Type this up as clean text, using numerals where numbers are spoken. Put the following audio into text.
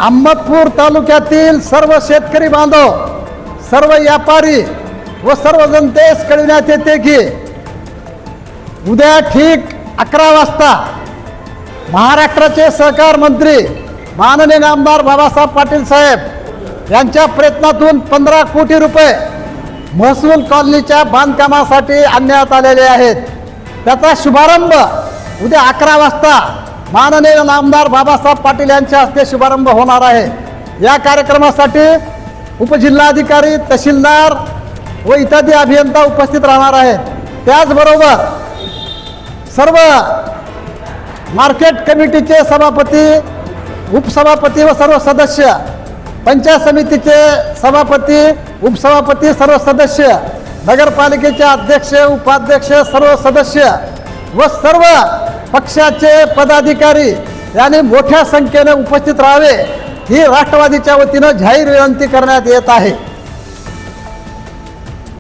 अहमदपूर तालुक्यातील सर्व शेतकरी बांधव, सर्व व्यापारी व सर्व जनतेस कळविण्यात येते की उद्या ठीक 11 वाजता महाराष्ट्राचे सहकार मंत्री माननीय आमदार बाबासाहेब पाटील साहेब यांच्या प्रयत्नातून 15 कोटी रुपये महसूल कॉलनीच्या बांधकामासाठी आणण्यात आलेले आहेत। त्याचा शुभारंभ उद्या 11 वाजता माननीय आमदार बाबासाहेब पाटील यांच्या हस्ते शुभारंभ होणार आहे। या कार्यक्रमासाठी उपजिल्हाधिकारी, तहसीलदार व इत्यादी अभियंता उपस्थित राहणार आहेत। त्याचबरोबर सर्व मार्केट कमिटीचे सभापती, उपसभापती व सर्व सदस्य, पंचायत समितीचे सभापती, उपसभापती, सर्व सदस्य, नगरपालिकेचे अध्यक्ष, उपाध्यक्ष, सर्व सदस्य व सर्व पक्षाचे पदाधिकारी यांनी मोठ्या संख्येने उपस्थित राहावे ही राष्ट्रवादीच्या वतीनं जाहीर विनंती करण्यात येत आहे।